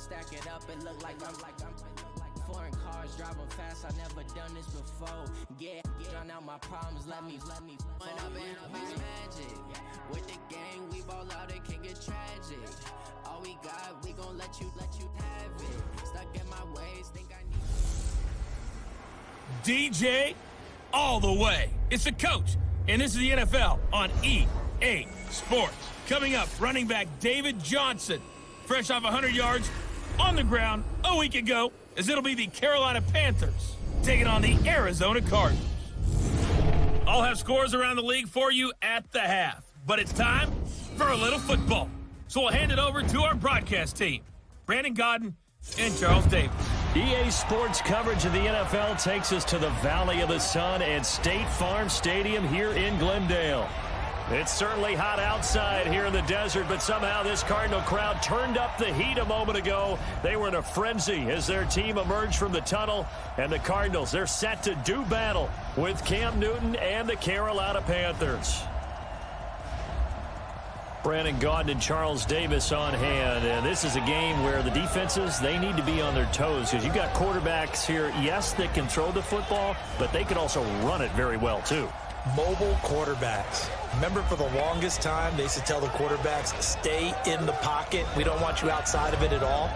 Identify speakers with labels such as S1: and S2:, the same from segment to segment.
S1: stack it up, it look like I'm foreign cars driving fast. I never done this before. Get drown out my problems. Let me. When I've been magic with the gang, we ball out. It can get tragic. All we got, we gon' let you have it. Stuck in my ways, think I need.
S2: DJ, all the way. It's the coach, and this is the NFL on EA Sports. Coming up, running back David Johnson, fresh off 100 yards on the ground a week ago, as it'll be the Carolina Panthers taking on the Arizona Cardinals. I'll have scores around the league for you at the half, but it's time for a little football. So we'll hand it over to our broadcast team, Brandon Godden and Charles Davis.
S3: EA Sports coverage of the NFL takes us to the Valley of the Sun at State Farm Stadium here in Glendale. It's certainly hot outside here in the desert, but somehow this Cardinal crowd turned up the heat a moment ago. They were in a frenzy as their team emerged from the tunnel, and the Cardinals, they're set to do battle with Cam Newton and the Carolina Panthers. Brandon Gaudin and Charles Davis on hand, and this is a game where the defenses, they need to be on their toes because you've got quarterbacks here, yes, that can throw the football, but they can also run it very well too.
S4: Mobile quarterbacks. Remember, for the longest time, they used to tell the quarterbacks, stay in the pocket. We don't want you outside of it at all.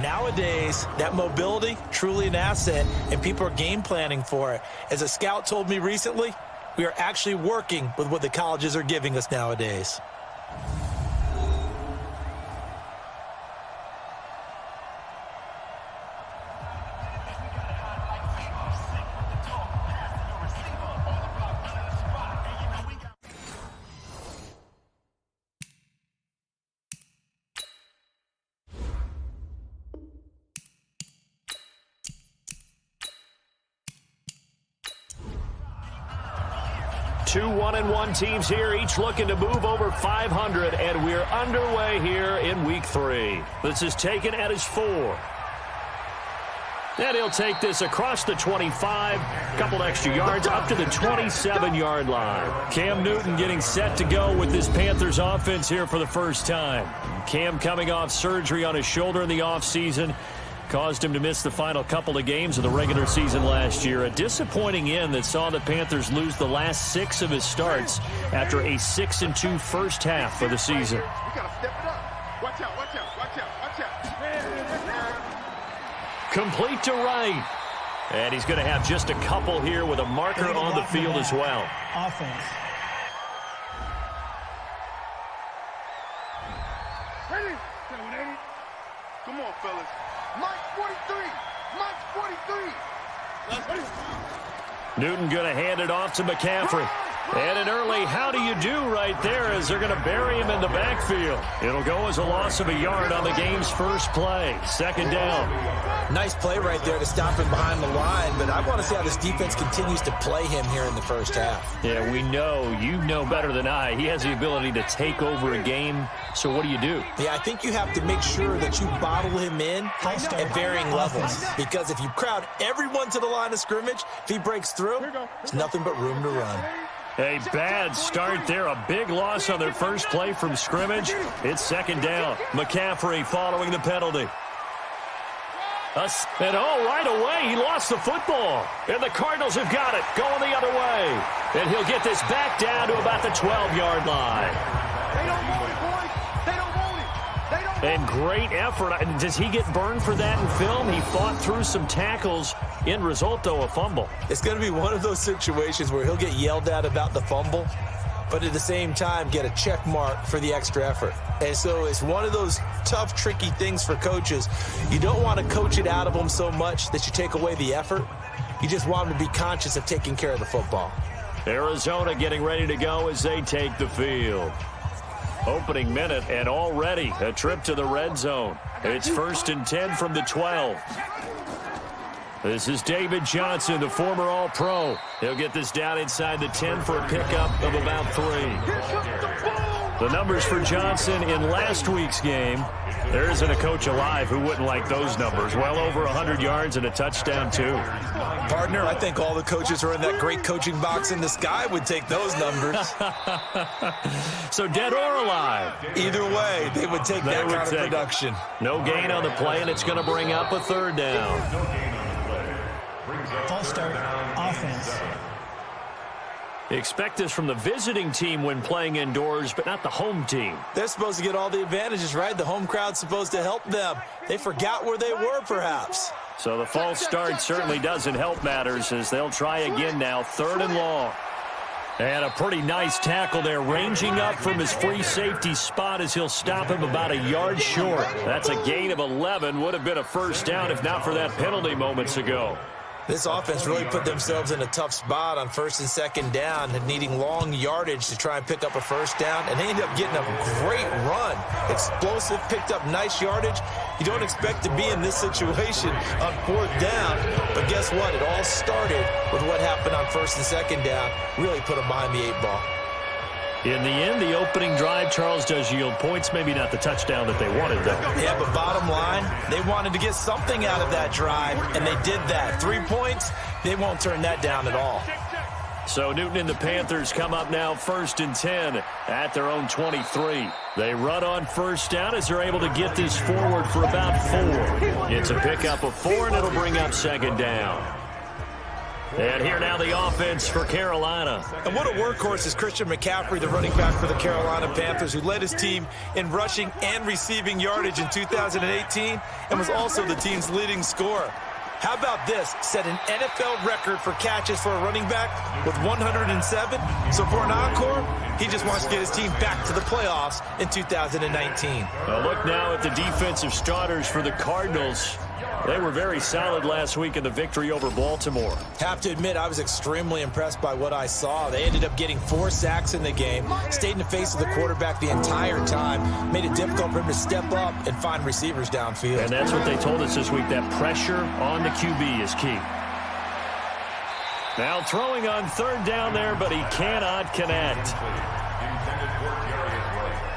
S4: Nowadays, that mobility, truly an asset, and people are game planning for it. As a scout told me recently, we are actually working with what the colleges are giving us nowadays.
S3: Two 1-1 teams here, each looking to move over 500, and we're underway here in Week 3. This is taken at his 4. And he'll take this across the 25, a couple extra yards, up to the 27-yard line. Cam Newton getting set to go with this Panthers offense here for the first time. Cam coming off surgery on his shoulder in the offseason. Caused him to miss the final couple of games of the regular season last year. A disappointing end that saw the Panthers lose the last 6 of his starts after a 6-2 first half of the season.
S5: We gotta step it up. Watch out, watch out, watch out, watch out.
S3: Complete to right. And he's going to have just a couple here with a marker on the field as well.
S6: Offense.
S5: Ready? Come on, fellas. Mike 43! Mike 43!
S3: Newton going to hand it off to McCaffrey. And an early how do you do right there as they're going to bury him in the backfield. It'll go as a loss of a yard on the game's first play. Second down.
S4: Nice play right there to stop him behind the line, but I want to see how this defense continues to play him here in the first half.
S3: Yeah, we know, you know better than I, he has the ability to take over a game. So what do you do?
S4: Yeah, I think you have to make sure that you bottle him in at varying levels. Because if you crowd everyone to the line of scrimmage, if he breaks through, there's nothing but room to run.
S3: A bad start there. A big loss on their first play from scrimmage. It's second down. McCaffrey following the penalty. And right away, he lost the football. And the Cardinals have got it, going the other way. And he'll get this back down to about the 12-yard line.
S5: They don't want it, boys. They don't want it. They don't want it.
S3: And great effort. Does he get burned for that in film? He fought through some tackles. End result, though, a fumble.
S4: It's going to be one of those situations where he'll get yelled at about the fumble, but at the same time get a check mark for the extra effort. And so it's one of those tough, tricky things for coaches. You don't want to coach it out of them so much that you take away the effort. You just want them to be conscious of taking care of the football.
S3: Arizona getting ready to go as they take the field. Opening minute, and already a trip to the red zone. It's 1st and 10 from the 12. This is David Johnson, the former All-Pro. He'll get this down inside the 10 for a pickup of about 3. The numbers for Johnson in last week's game, there isn't a coach alive who wouldn't like those numbers. Well over 100 yards and a touchdown, too.
S4: Partner, I think all the coaches who are in that great coaching box in the sky would take those numbers.
S3: So dead or alive?
S4: Either way, they would take that kind of production.
S3: No gain on the play, and it's going to bring up a third down.
S6: False start, offense.
S3: Expect this from the visiting team when playing indoors, but not the home team.
S4: They're supposed to get all the advantages, right? The home crowd's supposed to help them. They forgot where they were, perhaps.
S3: So the false start certainly doesn't help matters as they'll try again now, 3rd and long. And a pretty nice tackle there, ranging up from his free safety spot as he'll stop him about a yard short. That's a gain of 11. Would have been a first down if not for that penalty moments ago.
S4: This offense really put themselves in a tough spot on 1st and 2nd down, needing long yardage to try and pick up a first down, and they ended up getting a great run. Explosive, picked up nice yardage. You don't expect to be in this situation on 4th down, but guess what? It all started with what happened on 1st and 2nd down. Really put them behind the 8 ball.
S3: In the end, the opening drive, Charles, does yield points. Maybe not the touchdown that they wanted, though.
S4: Yeah, but bottom line, they wanted to get something out of that drive, and they did that. 3 points, they won't turn that down at all.
S3: So Newton and the Panthers come up now 1st and 10 at their own 23. They run on first down as they're able to get this forward for about 4. It's a pickup of 4, and it'll bring up 2nd down. And here now the offense for Carolina.
S4: And what a workhorse is Christian McCaffrey, the running back for the Carolina Panthers, who led his team in rushing and receiving yardage in 2018 and was also the team's leading scorer. How about this? Set an NFL record for catches for a running back with 107. So for an encore, he just wants to get his team back to the playoffs in 2019.
S3: Well, look now at the defensive starters for the Cardinals. They were very solid last week in the victory over Baltimore.
S4: Have to admit, I was extremely impressed by what I saw. They ended up getting 4 sacks in the game, stayed in the face of the quarterback the entire time, made it difficult for him to step up and find receivers downfield.
S3: And that's what they told us this week, that pressure on the QB is key. Now throwing on 3rd down there, but he cannot connect.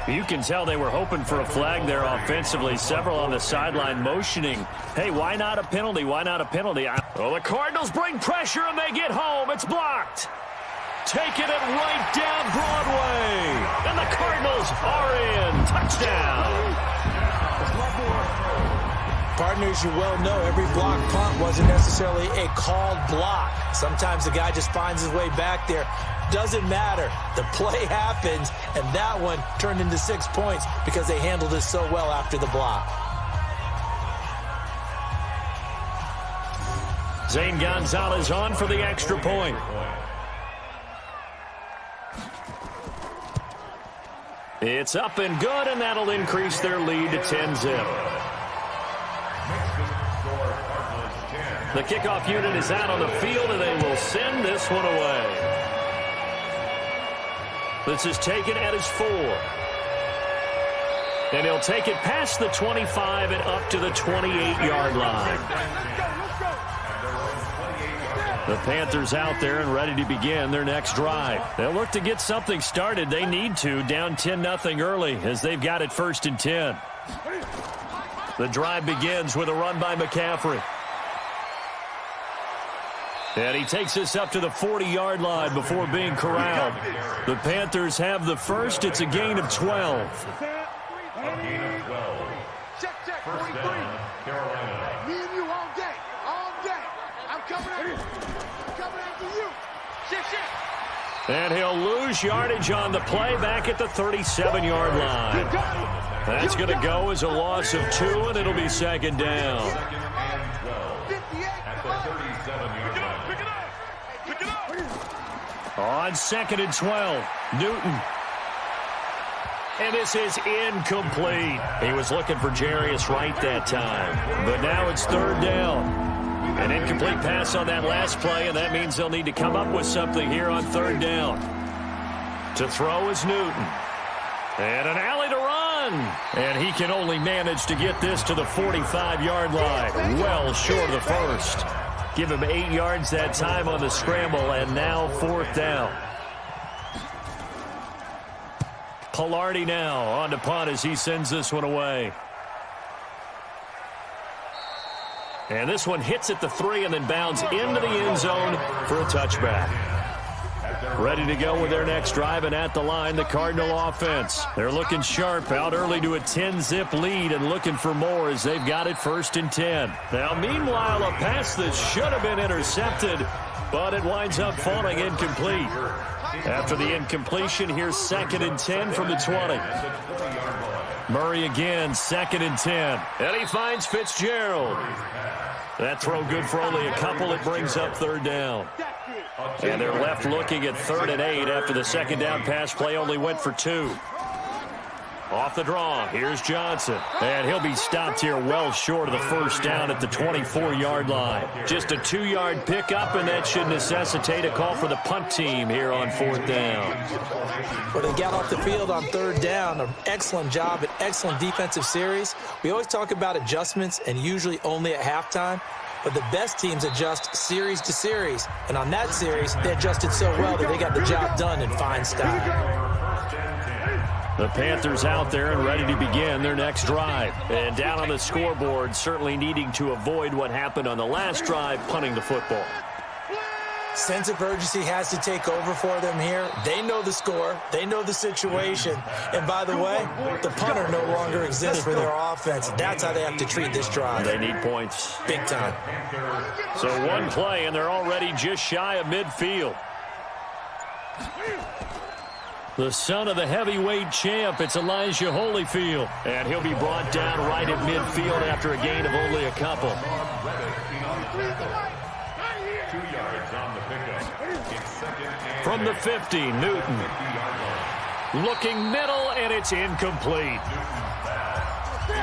S3: You can tell they were hoping for a flag there offensively. Several on the sideline motioning. Hey, why not a penalty? Why not a penalty? Well, the Cardinals bring pressure and they get home. It's blocked. Taking it right down Broadway. And the Cardinals are in. Touchdown.
S4: Partners, you well know every block punt wasn't necessarily a called block. Sometimes the guy just finds his way back there. Doesn't matter. The play happens, and that one turned into 6 points because they handled it so well after the block.
S3: Zane Gonzalez on for the extra point. It's up and good, and that'll increase their lead to 10-zip. The kickoff unit is out on the field, and they will send this one away. This is taken at his 4. And he'll take it past the 25 and up to the 28-yard line. The Panthers out there and ready to begin their next drive. They'll look to get something started. They need to, down 10-0 early as they've got it 1st and 10. The drive begins with a run by McCaffrey. And he takes this up to the 40-yard line before being corralled. The Panthers have the first. It's a gain of 12.
S5: Check, 43. Me and you all day. I'm coming after you. Check.
S3: And he'll lose yardage on the play back at the 37-yard line. That's going to go as a loss of 2, and it'll be 2nd down. On 2nd and 12, Newton. And this is incomplete. He was looking for Jarius Wright that time. But now it's 3rd down. An incomplete pass on that last play, and that means they'll need to come up with something here on 3rd down. To throw is Newton. And an alley to run. And he can only manage to get this to the 45-yard line. Well short of the first. Give him 8 yards that time on the scramble, and now 4th down. Pilardi now on to punt as he sends this one away. And this one hits at the 3 and then bounds into the end zone for a touchback. Ready to go with their next drive, and at the line, the Cardinal offense. They're looking sharp, out early to a 10-zip lead and looking for more as they've got it 1st and 10. Now, meanwhile, a pass that should have been intercepted, but it winds up falling incomplete. After the incompletion, here's 2nd and 10 from the 20. Murray again, 2nd and 10. And he finds Fitzgerald. That throw good for only a couple. It brings up 3rd down. And they're left looking at 3rd and 8 after the 2nd down pass play only went for 2. Off the draw, here's Johnson. And he'll be stopped here well short of the 1st down at the 24-yard line. Just a 2-yard pickup, and that should necessitate a call for the punt team here on 4th down.
S4: Well, they got off the field on 3rd down. An excellent job, an excellent defensive series. We always talk about adjustments, and usually only at halftime. But the best teams adjust series to series. And on that series, they adjusted so well that they got the job done in fine style.
S3: The Panthers out there and ready to begin their next drive. And down on the scoreboard, certainly needing to avoid what happened on the last drive, punting the football.
S4: Sense of urgency has to take over for them here. They know the score. They know the situation. And by the way, the punter no longer exists for their offense. That's how they have to treat this drive.
S3: They need points.
S4: Big time.
S3: So one play, and they're already just shy of midfield. The son of the heavyweight champ, it's Elijah Holyfield. And he'll be brought down right at midfield after a gain of only a couple.
S5: 2 yards on the pickup. It's 2nd and
S3: From the 50, Newton. Looking middle, and it's incomplete.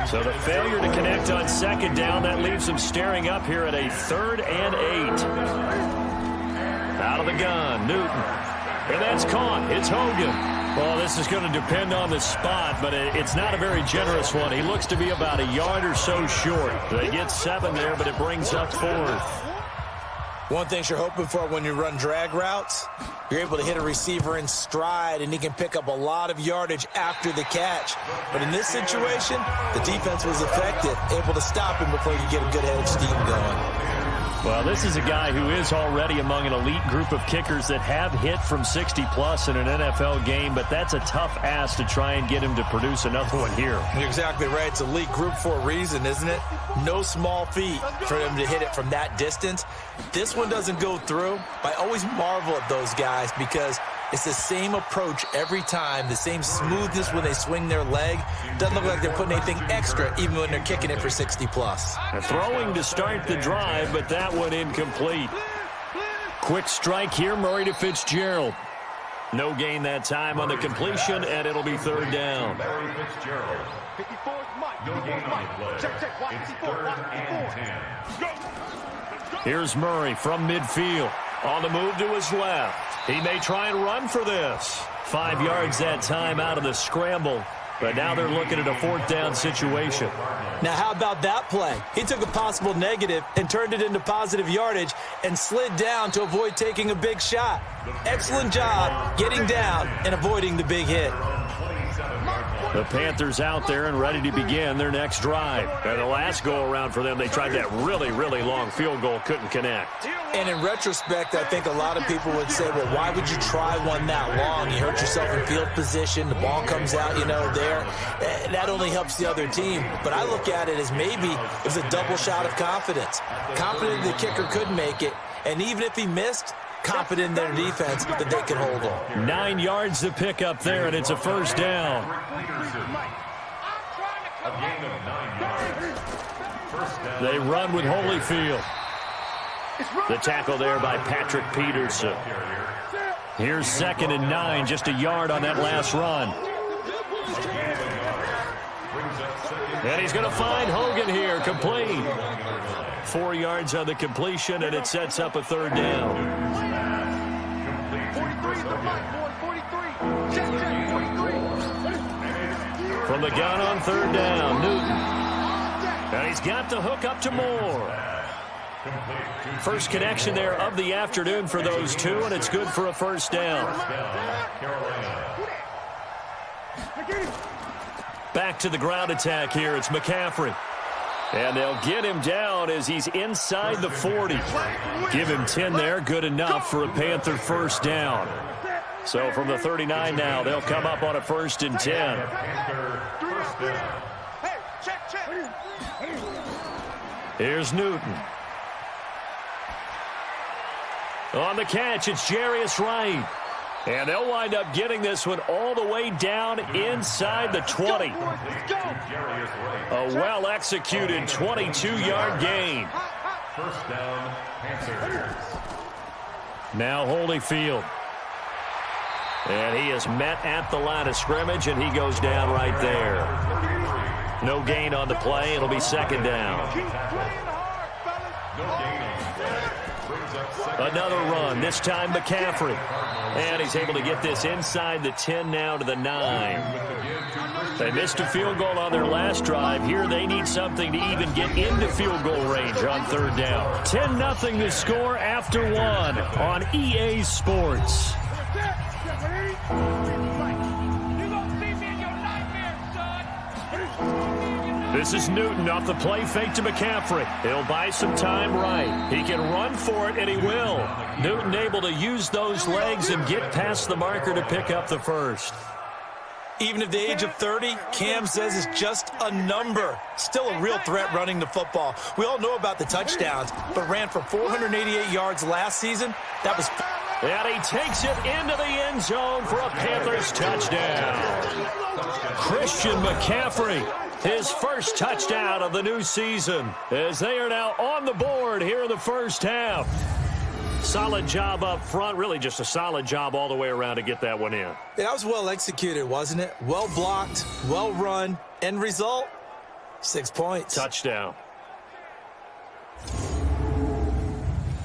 S3: So the failure to connect on 2nd down, that leaves them staring up here at a 3rd and 8. Out of the gun, Newton. And that's caught. It's Hogan. Well, this is going to depend on the spot, but it's not a very generous one. He looks to be about a yard or so short. They get 7 there, but it brings up 4th.
S4: One thing you're hoping for when you run drag routes, you're able to hit a receiver in stride, and he can pick up a lot of yardage after the catch. But in this situation, the defense was effective, able to stop him before you get a good head of steam going.
S3: Well, this is a guy who is already among an elite group of kickers that have hit from 60-plus in an NFL game, but that's a tough ask to try and get him to produce another one here.
S4: You're exactly right. It's elite group for a reason, isn't it? No small feat for them to hit it from that distance. This one doesn't go through. I always marvel at those guys because it's the same approach every time, the same smoothness when they swing their leg. Doesn't look like they're putting anything extra even when they're kicking it for 60-plus.
S3: Throwing to start the drive, but that one incomplete. Quick strike here, Murray to Fitzgerald. No gain that time on the completion, and it'll be 3rd down.
S5: Larry Fitzgerald. 54 Mike. No gain on the play. Check. It's 3rd and 10.
S3: Here's Murray from midfield. On the move to his left. He may try and run for this. 5 yards that time out of the scramble. But now they're looking at a 4th down situation.
S4: Now, how about that play? He took a possible negative and turned it into positive yardage and slid down to avoid taking a big shot. Excellent job getting down and avoiding the big hit.
S3: The Panthers out there and ready to begin their next drive. And the last go-around for them, they tried that really, really long field goal, couldn't connect.
S4: And in retrospect, I think a lot of people would say, well, why would you try one that long? You hurt yourself in field position. The ball comes out, there. That only helps the other team. But I look at it as maybe it was a double shot of confidence. Confident the kicker could make it. And even if he missed, confident in their defense that they can hold him.
S3: 9 yards to pick up there, and it's a 1st down.
S5: A gain of 9 yards. 1st down.
S3: They run with Holyfield. The tackle there by Patrick Peterson. Here's 2nd and 9, just a yard on that last run. And he's going to find Hogan here, complete. 4 yards on the completion, and it sets up a 3rd down.
S5: 43.
S3: From the gun on 3rd down, Newton. And he's got the hook up to Moore. First connection there of the afternoon for those two, and it's good for a 1st down. Back to the ground attack here. It's McCaffrey. And they'll get him down as he's inside the 40. Give him 10 there. Good enough for a Panther first down. So from the 39 now, they'll come up on a 1st and 10. Here's Newton. On the catch, it's Jarius Wright. And they'll wind up getting this one all the way down inside the 20. A well-executed 22-yard gain.
S5: First down, Panthers.
S3: Now Holyfield. And he is met at the line of scrimmage, and he goes down right there. No gain on the play. It'll be 2nd down. Another run, this time McCaffrey. And he's able to get this inside the 10 now to the 9. They missed a field goal on their last drive. Here they need something to even get into field goal range on 3rd down. 10-0 the score after 1 on EA Sports. This is Newton off the play fake to McCaffrey. He'll buy some time right. He can run for it, and he will. Newton able to use those legs and get past the marker to pick up the first.
S4: Even at the age of 30, Cam says it's just a number. Still a real threat running the football. We all know about the touchdowns, but ran for 488 yards last season. That was...
S3: And he takes it into the end zone for a Panthers touchdown. Christian McCaffrey, his first touchdown of the new season, as they are now on the board here in the first half. Solid job up front, really just a solid job all the way around to get that one in.
S4: Yeah, that was well executed, wasn't it? Well blocked, well run. End result, 6 points.
S3: Touchdown.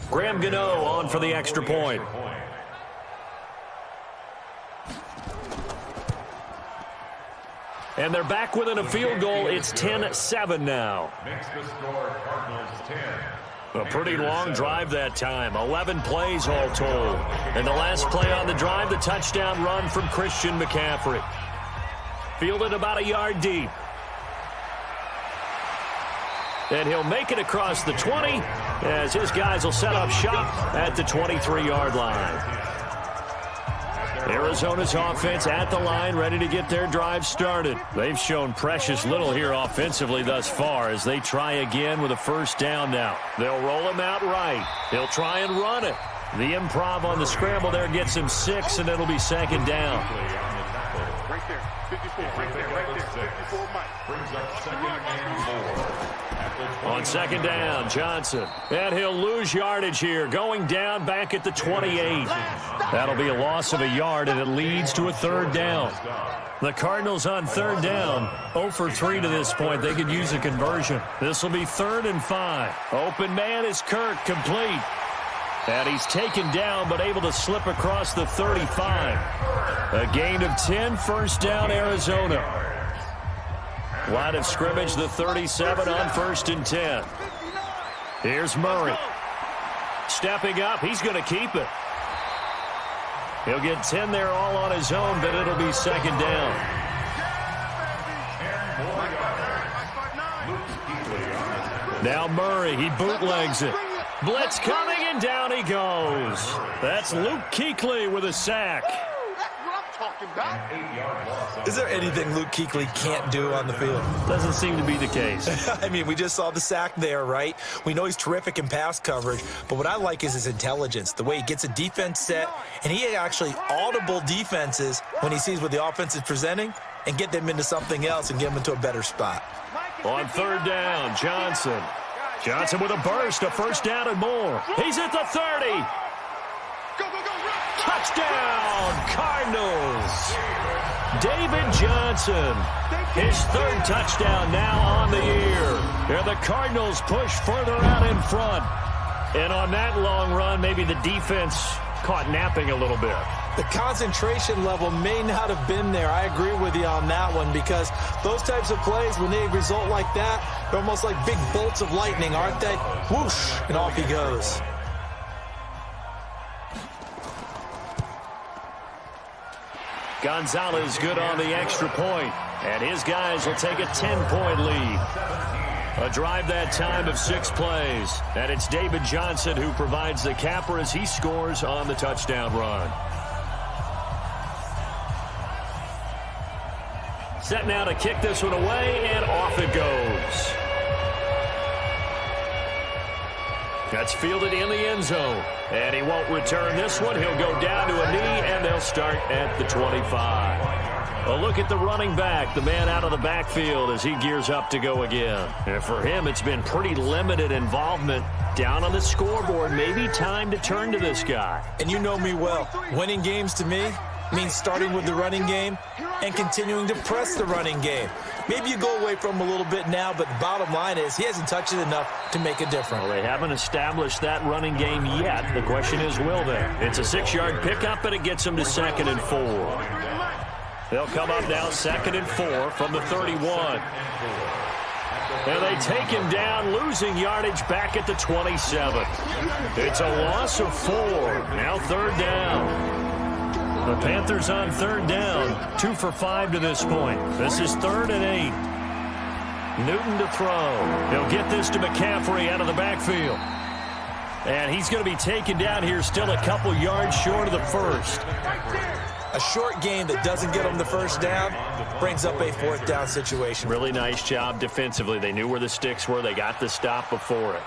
S3: Graham Gano on for the extra point. And they're back within a field goal. It's 10-7 now.
S5: Makes the score Cardinals 10.
S3: A pretty long drive that time. 11 plays all told. And the last play on the drive, the touchdown run from Christian McCaffrey. Fielded about a yard deep. And he'll make it across the 20 as his guys will set up shop at the 23-yard line. Arizona's offense at the line, ready to get their drive started. They've shown precious little here offensively thus far as they try again with a first down now. They'll roll him out right. He'll try and run it. The improv on the scramble there gets him 6, and it'll be 2nd down.
S5: Right there. 54, right there, right there. 54, Mike. Brings up 2nd and 4.
S3: On 2nd down, Johnson. And he'll lose yardage here, going down back at the 28. That'll be a loss of a yard, and it leads to a 3rd down. The Cardinals on 3rd down, 0 for 3 to this point. They could use a conversion. This will be 3rd and 5. Open man is Kirk, complete. And he's taken down, but able to slip across the 35. A gain of 10, first down, Arizona. Line of scrimmage, the 37 on 1st and 10. Here's Murray. Stepping up, he's going to keep it. He'll get 10 there all on his own, but it'll be 2nd down. Now Murray, he bootlegs it. Blitz coming, and down he goes. That's Luke Kuechly with a sack.
S4: Is there anything Luke Kuechly can't do on the field?
S3: Doesn't seem to be the case.
S4: I mean, we just saw the sack there, right? We know he's terrific in pass coverage, but what I like is his intelligence, the way he gets a defense set, and he actually audible defenses when he sees what the offense is presenting and get them into something else and get them into a better spot.
S3: On 3rd down, Johnson. Johnson with a burst, a first down and more. He's at the 30. Touchdown, Cardinals. David Johnson, his 3rd touchdown now on the year. And the Cardinals push further out in front. And on that long run, maybe the defense caught napping a little bit.
S4: The concentration level may not have been there. I agree with you on that one, because those types of plays, when they result like that, they're almost like big bolts of lightning, aren't they? Whoosh, and off he goes.
S3: Gonzalez good on the extra point, and his guys will take a 10-point lead. A drive that time of 6 plays, and it's David Johnson who provides the capper as he scores on the touchdown run. Set now to kick this one away, and off it goes. That's fielded in the end zone, and he won't return this one. He'll go down to a knee, and they'll start at the 25. A look at the running back, the man out of the backfield as he gears up to go again. And for him, it's been pretty limited involvement. Down on the scoreboard, maybe time to turn to this guy.
S4: And you know me well. Winning games to me means starting with the running game and continuing to press the running game. Maybe you go away from him a little bit now, but the bottom line is he hasn't touched it enough to make a difference.
S3: Well, they haven't established that running game yet. The question is, will they? It's a 6-yard pickup, and it gets them to 2nd and 4. They'll come up now 2nd and 4 from the 31. And they take him down, losing yardage back at the 27. It's a loss of 4. Now 3rd down. The Panthers on 3rd down, 2 for 5 to this point. This is 3rd and 8. Newton to throw. He'll get this to McCaffrey out of the backfield. And he's going to be taken down here still a couple yards short of the first.
S4: A short game that doesn't get them the first down brings up a 4th down situation.
S3: Really nice job defensively. They knew where the sticks were. They got the stop before it.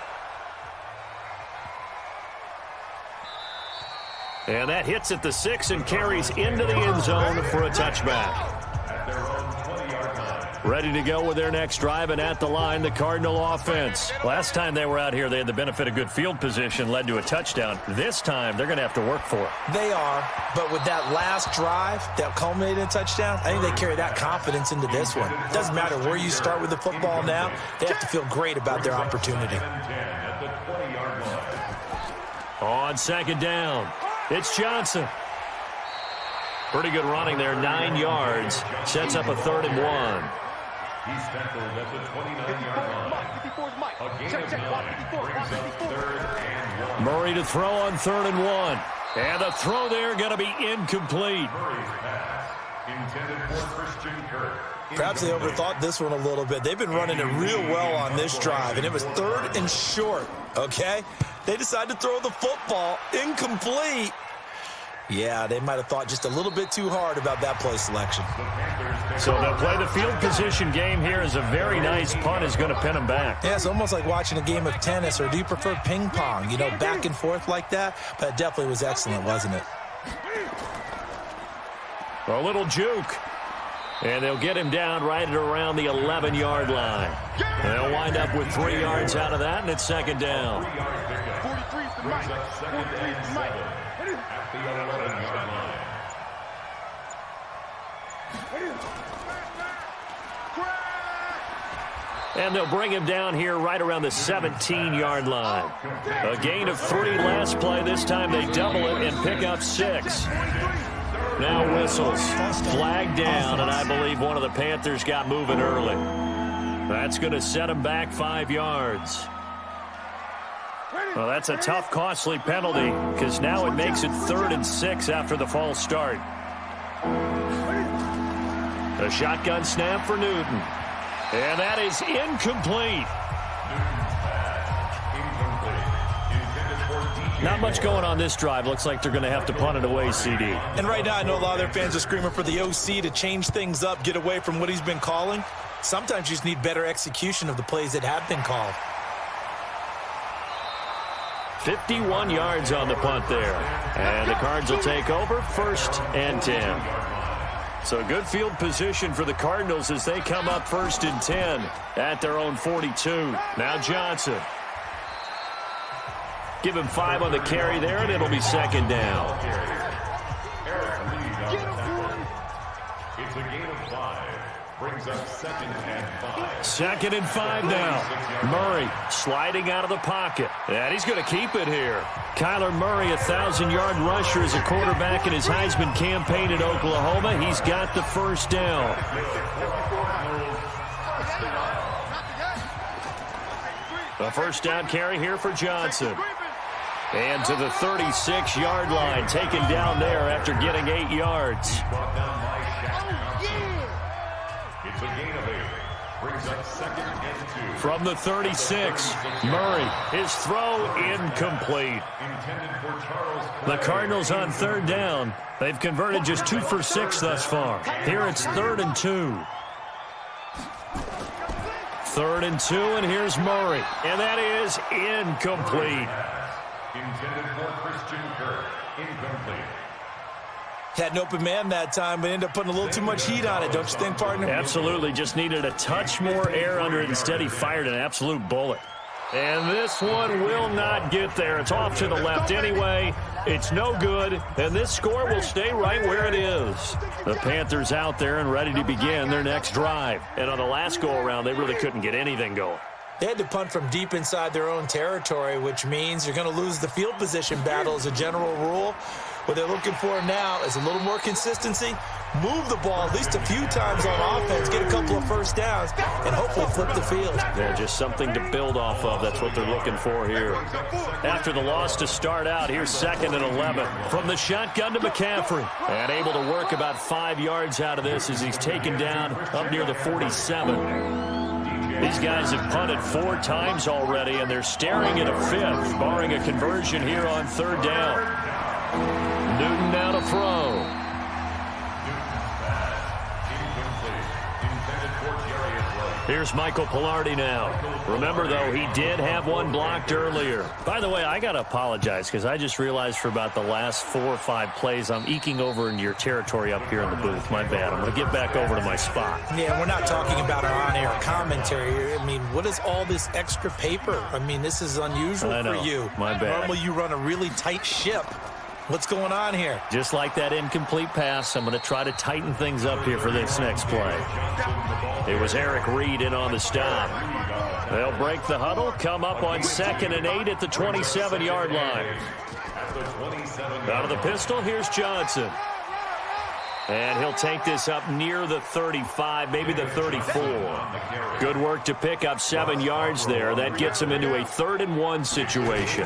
S3: And that hits at the 6 and carries into the end zone for a touchback. Ready to go with their next drive, and at the line, the Cardinal offense. Last time they were out here, they had the benefit of good field position, led to a touchdown. This time, they're going to have to work for it.
S4: They are, but with that last drive that culminated in a touchdown, I think they carry that confidence into this one. It doesn't matter where you start with the football now. They have to feel great about their opportunity.
S3: On 2nd down, it's Johnson. Pretty good running there, 9 yards. Sets up a 3rd and 1.
S5: He's tackled at the 29-yard line. A gain of 9 brings up 3rd and 1.
S3: Murray to throw on 3rd and 1. And the throw there going to be incomplete.
S5: Murray's pass intended for Christian Kirk.
S4: Perhaps they overthought this one a little bit. They've been running it real well on this drive, and it was 3rd and short, okay? They decided to throw the football incomplete. Yeah, they might have thought just a little bit too hard about that play selection.
S3: So they'll play the field position game here as a very nice punt is going to pin them back.
S4: Yeah, it's almost like watching a game of tennis, or do you prefer ping pong? You know, back and forth like that? But it definitely was excellent, wasn't it?
S3: A little juke. And they'll get him down right at around the 11-yard line. They'll wind up with 3 yards out of that, and it's 2nd down.
S5: 43 is the Mike. 43 is the Mike. At the 11-yard line.
S3: And they'll bring him down here right around the 17-yard line. A gain of 3 last play. This time they double it and pick up 6. Now whistles. Flag down, and I believe one of the Panthers got moving early. That's going to set him back 5 yards. Well, that's a tough, costly penalty, because now it makes it 3rd and 6 after the false start. A shotgun snap for Newton. And that is incomplete. Not much going on this drive. Looks like they're going to have to punt it away, CD.
S4: And right now, I know a lot of their fans are screaming for the OC to change things up, get away from what he's been calling. Sometimes you just need better execution of the plays that have been called.
S3: 51 yards on the punt there. And the Cards will take over 1st and 10. So good field position for the Cardinals as they come up 1st and 10 at their own 42. Now Johnson. Give him 5 on the carry there, and it'll be 2nd down.
S5: It's a gain of 5. Brings up 2nd and 5.
S3: 2nd and 5 now. Murray sliding out of the pocket. And he's going to keep it here. Kyler Murray, 1,000-yard rusher as a quarterback in his Heisman campaign at Oklahoma. He's got the 1st down. A 1st down carry here for Johnson. And to the 36-yard line, taken down there after getting 8 yards.
S5: The gain of 8 brings up 2nd and 2.
S3: From the 36, Murray. His throw incomplete.
S5: Intended for Charles.
S3: The Cardinals on 3rd down. They've converted just 2 for 6 thus far. Here it's 3rd and 2. 3rd and 2, and here's Murray. And that is incomplete.
S5: Intended for Christian Kirk. Incomplete.
S4: Had an open man that time, but ended up putting a little too much heat on it, don't you think, partner?
S3: Absolutely. Just needed a touch more air under it. Instead, he fired an absolute bullet. And this one will not get there. It's off to the left anyway. It's no good, and this score will stay right where it is. The Panthers out there and ready to begin their next drive. And on the last go-around, they really couldn't get anything going.
S4: They had to punt from deep inside their own territory, which means you're going to lose the field position battle as a general rule. What they're looking for now is a little more consistency, move the ball at least a few times on offense, get a couple of first downs, and hopefully flip the field.
S3: Yeah, just something to build off of. That's what they're looking for here. After the loss to start out, here's 2nd and 11. From the shotgun to McCaffrey. And able to work about 5 yards out of this as he's taken down up near the 47. These guys have punted 4 times already, and they're staring at a 5th, barring a conversion here on 3rd down. Newton now to throw. Here's Michael Pilardi now. Remember, though, he did have one blocked earlier. By the way, I got to apologize because I just realized for about the last 4 or 5 plays, I'm eking over into your territory up here in the booth. My bad. I'm going to get back over to my spot.
S4: Yeah, we're not talking about our on-air commentary. I mean, what is all this extra paper? I mean, this is unusual for you.
S3: My bad.
S4: Normally, you run a really tight ship. What's going on here?
S3: Just like that incomplete pass, I'm going to try to tighten things up here for this next play. It was Eric Reed in on the stop. They'll break the huddle, come up on 2nd and 8 at the 27-yard line. Out of the pistol, here's Johnson. And he'll take this up near the 35, maybe the 34. Good work to pick up 7 yards there. That gets him into a 3rd and 1 situation.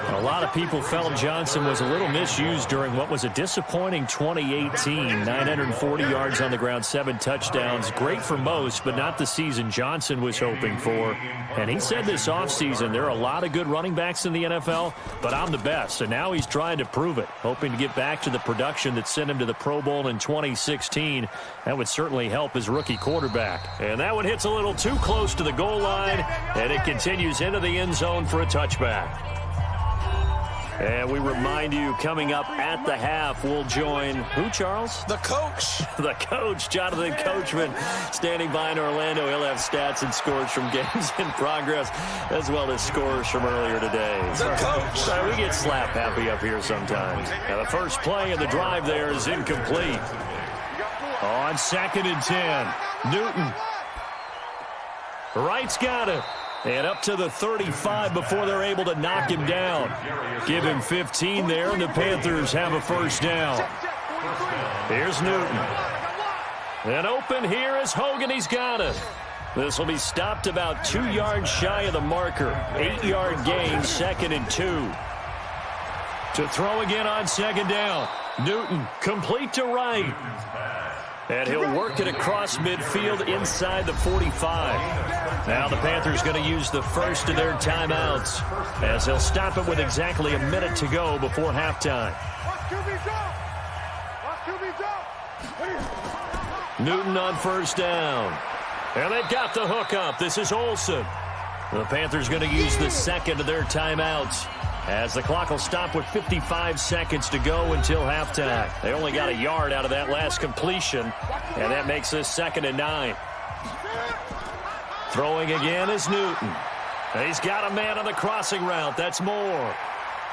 S3: A lot of people felt Johnson was a little misused during what was a disappointing 2018. 940 yards on the ground, 7 touchdowns. Great for most, but not the season Johnson was hoping for. And he said this offseason, there are a lot of good running backs in the NFL, but I'm the best. And now he's trying to prove it, hoping to get back to the production that sent him to the Pro Bowl in 2016. That would certainly help his rookie quarterback. And that one hits a little too close to the goal line, and it continues into the end zone for a touchback. And we remind you, coming up at the half, we'll join who, Charles?
S4: The coach.
S3: The coach, Jonathan Coachman, standing by in Orlando. He'll have stats and scores from games in progress, as well as scores from earlier today.
S4: The coach.
S3: We get slap happy up here sometimes. Now, the first play of the drive there is incomplete. On 2nd and 10, Newton. Wright's got it. And up to the 35 before they're able to knock him down. Give him 15 there, and the Panthers have a first down. Here's Newton. And open here is Hogan. He's got it. This will be stopped about 2 yards shy of the marker. 8-yard gain, 2nd and 2. To throw again on 2nd down. Newton complete to Wright. And he'll work it across midfield inside the 45. Now the Panthers going to use the first of their timeouts as they'll stop it with exactly a minute to go before halftime. Newton on first down. And they've got the hook up. This is Olsen. The Panthers going to use the second of their timeouts as the clock will stop with 55 seconds to go until halftime. They only got a yard out of that last completion, and that makes this 2nd and 9. Throwing again is Newton. He's got a man on the crossing route. That's Moore.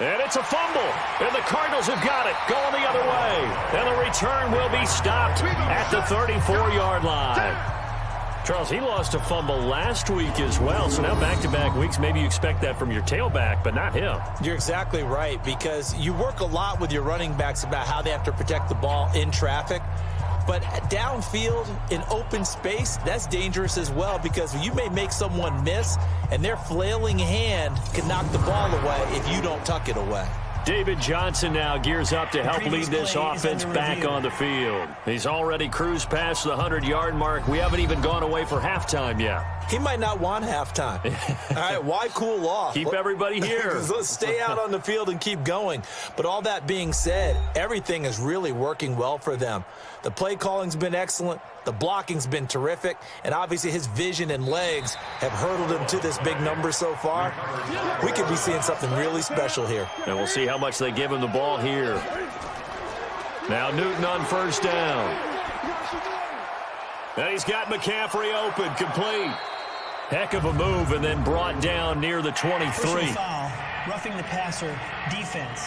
S3: And it's a fumble. And the Cardinals have got it. Going the other way. And the return will be stopped at the 34-yard line. Charles, he lost a fumble last week as well, so now back-to-back weeks, maybe you expect that from your tailback, but not him.
S4: You're exactly right, because you work a lot with your running backs about how they have to protect the ball in traffic, but downfield in open space, that's dangerous as well, because you may make someone miss, and their flailing hand can knock the ball away if you don't tuck it away.
S3: David Johnson now gears up to help lead this offense back on the field. He's already cruised past the 100-yard mark. We haven't even gone away for halftime yet.
S4: He might not want halftime. All right, why cool off?
S3: Keep everybody here.
S4: Let's stay out on the field and keep going. But all that being said, everything is really working well for them. The play calling's been excellent. The blocking's been terrific. And obviously his vision and legs have hurdled him to this big number so far. We could be seeing something really special here.
S3: And we'll see how much they give him the ball here. Now Newton on first down. And he's got McCaffrey open, complete. Heck of a move, and then brought down near the 23.
S6: Foul, roughing the passer, defense.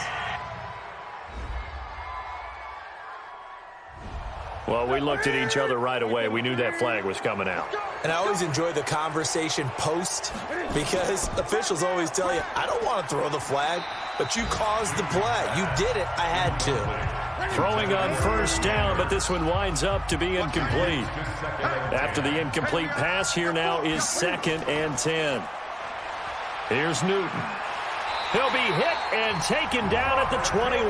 S3: Well, we looked at each other right away. We knew that flag was coming out.
S4: And I always enjoy the conversation post because officials always tell you, I don't want to throw the flag, but you caused the play. You did it. I had to.
S3: Throwing on first down, but this one winds up to be incomplete. After the incomplete pass, here now is 2nd and 10. Here's Newton. He'll be hit and taken down at the 21.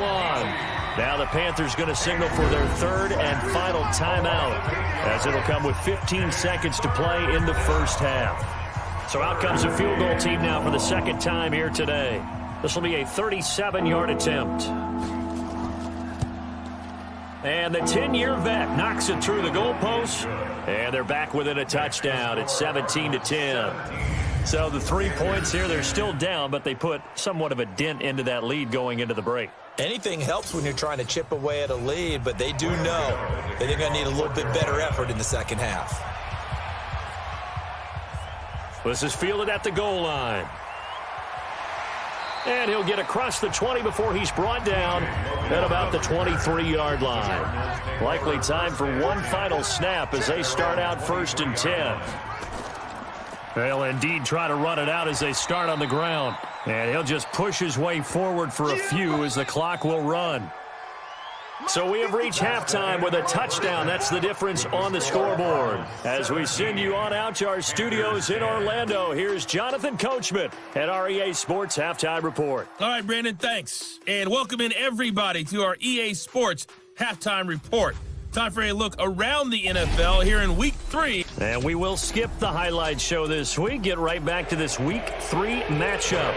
S3: Now the Panthers going to signal for their 3rd and final timeout, as it'll come with 15 seconds to play in the first half. So out comes the field goal team now for the 2nd time here today. This will be a 37-yard attempt. And the 10-year vet knocks it through the goalpost, and they're back within a touchdown. It's 17-10. So the 3 points here, they're still down, but they put somewhat of a dent into that lead going into the break.
S4: Anything helps when you're trying to chip away at a lead, but they do know that they're going to need a little bit better effort in the second half.
S3: This is fielded at the goal line. And he'll get across the 20 before he's brought down at about the 23-yard line. Likely time for one final snap as they start out 1st and 10. They'll indeed try to run it out as they start on the ground. And he'll just push his way forward for a few as the clock will run. So we have reached halftime with a touchdown. That's the difference on the scoreboard. As we send you on out to our studios in Orlando, here's Jonathan Coachman at our EA Sports Halftime Report.
S2: All right, Brandon, thanks. And welcome in everybody to our EA Sports Halftime Report. Time for a look around the NFL here in Week 3.
S3: And we will skip the highlight show this week. Get right back to this Week 3 matchup.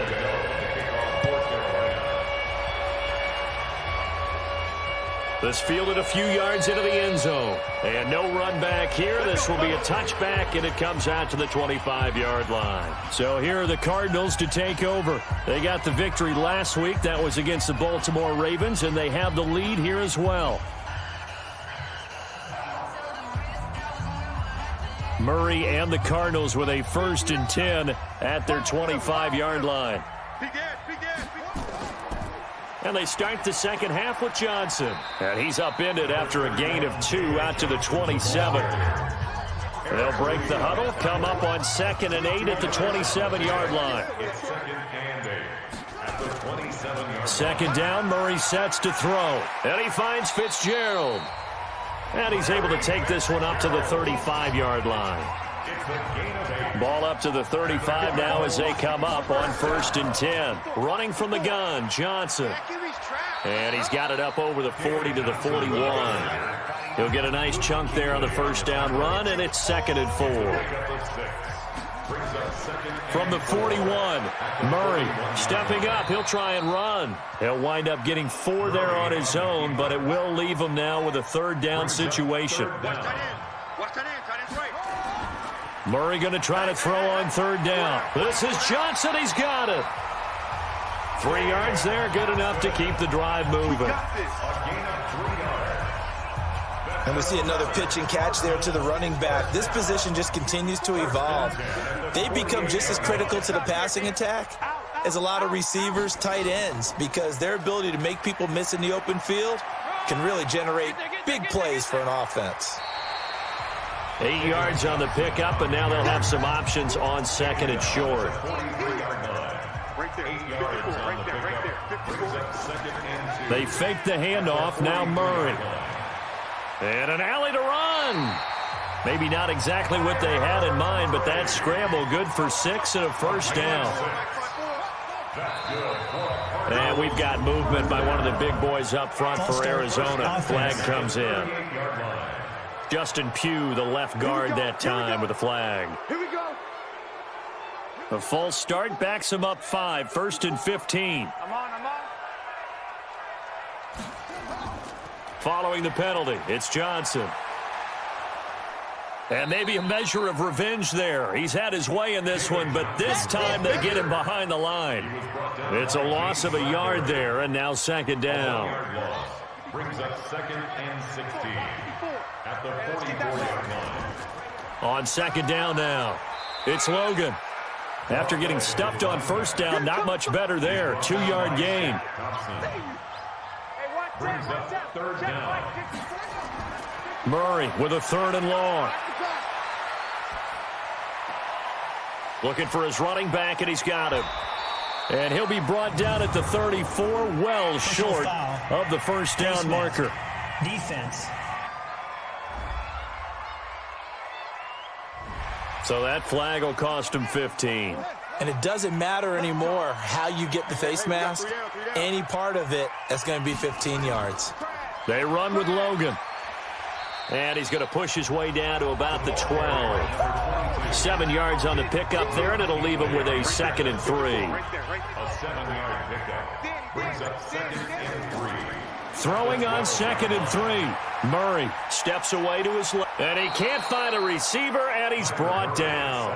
S3: This fielded a few yards into the end zone. And no run back here. This will be a touchback, and it comes out to the 25-yard line. So here are the Cardinals to take over. They got the victory last week. That was against the Baltimore Ravens, and they have the lead here as well. Murray and the Cardinals with a 1st and 10 at their 25-yard line. And they start the second half with Johnson. And he's upended after a gain of 2 out to the 27. They'll break the huddle, come up on 2nd and 8 at the 27-yard line. 2nd down, Murray sets to throw. And he finds Fitzgerald. And he's able to take this one up to the 35-yard line. Ball up to the 35 now as they come up on 1st and 10. Running from the gun, Johnson. And he's got it up over the 40 to the 41. He'll get a nice chunk there on the first down run, and it's 2nd and 4. From the 41, Murray stepping up. He'll try and run. He'll wind up getting 4 there on his own, but it will leave him now with a 3rd down situation. Murray going to try to throw on 3rd down. This is Johnson. He's got it. 3 yards there, good enough to keep the drive moving.
S4: And we see another pitch and catch there to the running back. This position just continues to evolve. They become just as critical to the passing attack as a lot of receivers, tight ends, because their ability to make people miss in the open field can really generate big plays for an offense.
S3: 8 yards on the pickup, and now they'll have some options on 2nd and short. They fake the handoff. Now Murray. And an alley to run. Maybe not exactly what they had in mind, but that scramble good for 6 and a 1st down. And we've got movement by one of the big boys up front for Arizona. Flag comes in. Justin Pugh, the left guard that time with a flag.
S5: Here we go.
S3: A false start backs him up 5, 1st and 15.
S5: I'm on.
S3: Following the penalty, it's Johnson. And maybe a measure of revenge there. He's had his way in this one, but this time they get him behind the line. It's a loss of a yard there, and now 2nd down.
S7: Brings up 2nd and 16 at the 44-yard line.
S3: On 2nd down now, it's Logan. After getting stuffed on 1st down, not much better there. 2-yard gain.
S7: Brings up 3rd down.
S3: Murray with a 3rd and long. Looking for his running back, and he's got him. And he'll be brought down at the 34, well short of the 1st down marker.
S6: Defense.
S3: So that flag will cost him 15.
S4: And it doesn't matter anymore how you get the face mask. Any part of it, that's going to be 15 yards.
S3: They run with Logan. And he's going to push his way down to about the 12. 7 yards on the pickup there, and it'll leave him with a 2nd and 3.
S7: A 7-yard pickup. Brings up 2nd and 3.
S3: Throwing on 2nd and 3. Murray steps away to his left. And he can't find a receiver, and he's brought down.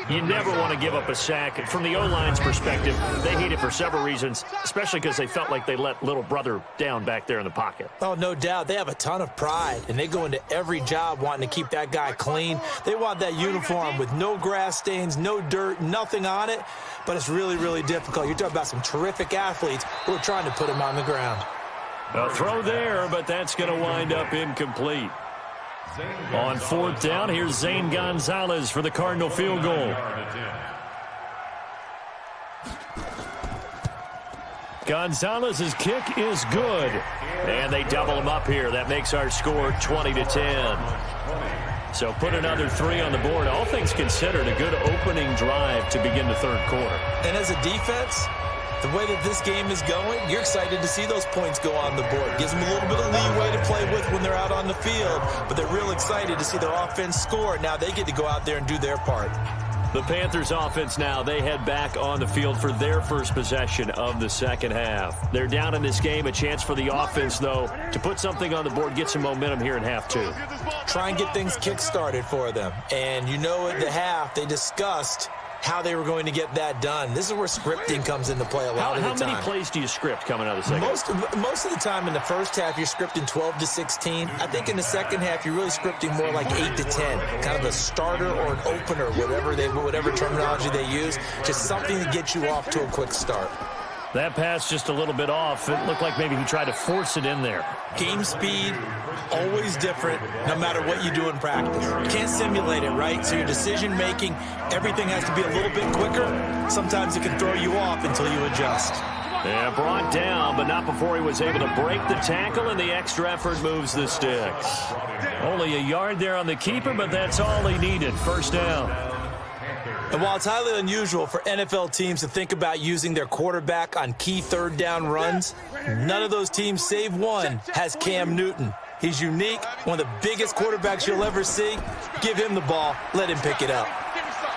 S3: You never want to give up a sack. From the O-line's perspective, they hate it for several reasons, especially because they felt like they let little brother down back there in the pocket.
S4: Oh, no doubt. They have a ton of pride, and they go into every job wanting to keep that guy clean. They want that uniform with no grass stains, no dirt, nothing on it, but it's really, really difficult. You're talking about some terrific athletes who are trying to put him on the ground.
S3: A throw there, but that's going to wind up incomplete. On 4th down, here's Zane Gonzalez for the Cardinal field goal. Gonzalez's kick is good. And they double him up here. That makes our score 20-10. So put another 3 on the board. All things considered, a good opening drive to begin the 3rd quarter.
S4: And as a defense, the way that this game is going, you're excited to see those points go on the board. Gives them a little bit of leeway to play with when they're out on the field, but they're real excited to see their offense score. Now they get to go out there and do their part.
S3: The Panthers offense now, they head back on the field for their first possession of the 2nd half. They're down in this game. A chance for the offense, though, to put something on the board, get some momentum here in half 2.
S4: Try and get things kick-started for them. And you know at the half, they discussed how they were going to get that done. This is where scripting comes into play a lot of the time.
S3: How many plays do you script coming out of the second?
S4: Most of the time in the first half, you're scripting 12 to 16. I think in the second half, you're really scripting more like 8 to 10. Kind of a starter or an opener, whatever terminology they use. Just something to get you off to a quick start.
S3: That pass just a little bit off. It looked like maybe he tried to force it in there.
S4: Game speed, always different, no matter what you do in practice. You can't simulate it, right? So your decision-making, everything has to be a little bit quicker. Sometimes it can throw you off until you adjust.
S3: Yeah, brought down, but not before he was able to break the tackle, and the extra effort moves the sticks. Only a yard there on the keeper, but that's all he needed. 1st down.
S4: And while it's highly unusual for NFL teams to think about using their quarterback on key 3rd down runs, none of those teams, save one, has Cam Newton. He's unique, one of the biggest quarterbacks you'll ever see. Give him the ball. Let him pick it up.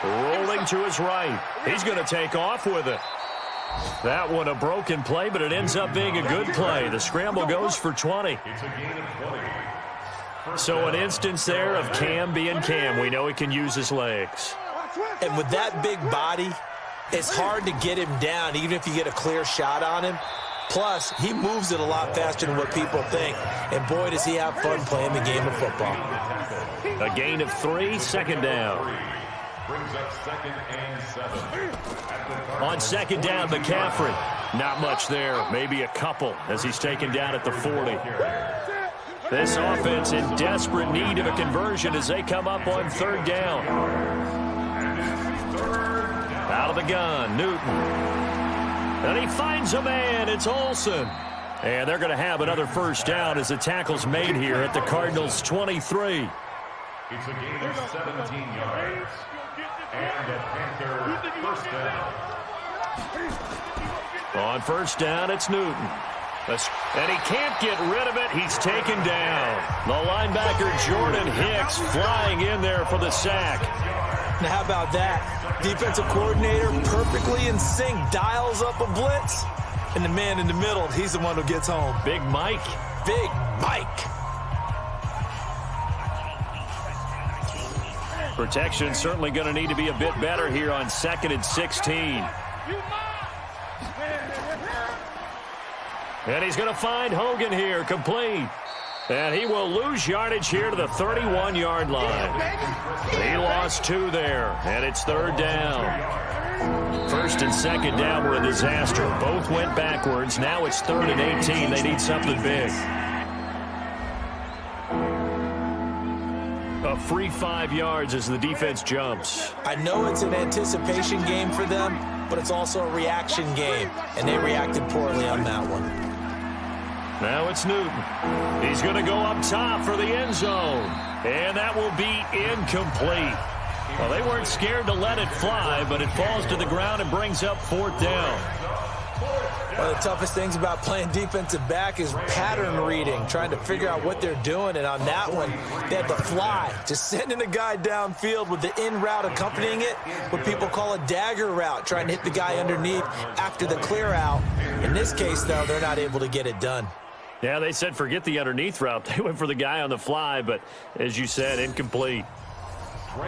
S3: Rolling to his right. He's going to take off with it. That one a broken play, but it ends up being a good play. The scramble goes for 20. So an instance there of Cam being Cam. We know he can use his legs.
S4: And with that big body, it's hard to get him down, even if you get a clear shot on him. Plus, he moves it a lot faster than what people think. And boy, does he have fun playing the game of football.
S3: A gain of 3, 2nd down.
S7: Brings up 2nd and 7.
S3: On 2nd down, McCaffrey. Not much there, maybe a couple as he's taken down at the 40. This offense in desperate need of a conversion as they come up on 3rd down. Out of the gun, Newton. And he finds a man. It's Olsen. And they're going to have another 1st down as the tackle's made here at the Cardinals' 23.
S7: It's a gain of 17 yards. And the Panthers first down.
S3: On first down, it's Newton. And he can't get rid of it. He's taken down. The linebacker, Jordan Hicks, flying in there for the sack.
S4: Now, how about that? Defensive coordinator perfectly in sync, dials up a blitz. And the man in the middle, he's the one who gets home.
S3: Big Mike.
S4: Big Mike.
S3: Protection certainly going to need to be a bit better here on 2nd and 16. And he's going to find Hogan here, complete. And he will lose yardage here to the 31-yard line. He lost 2 there, and it's 3rd down. 1st and 2nd down were a disaster. Both went backwards. Now it's 3rd and 18. They need something big. A free 5 yards as the defense jumps.
S4: I know it's an anticipation game for them, but it's also a reaction game, and they reacted poorly on that one.
S3: Now it's Newton. He's going to go up top for the end zone, and that will be incomplete. Well, they weren't scared to let it fly, but it falls to the ground and brings up 4th down.
S4: One of the toughest things about playing defensive back is pattern reading, trying to figure out what they're doing. And on that one, they had to fly, just sending a guy downfield with the in route accompanying it, what people call a dagger route, trying to hit the guy underneath after the clear out. In this case, though, they're not able to get it done.
S3: Yeah, they said forget the underneath route. They went for the guy on the fly, but as you said, incomplete.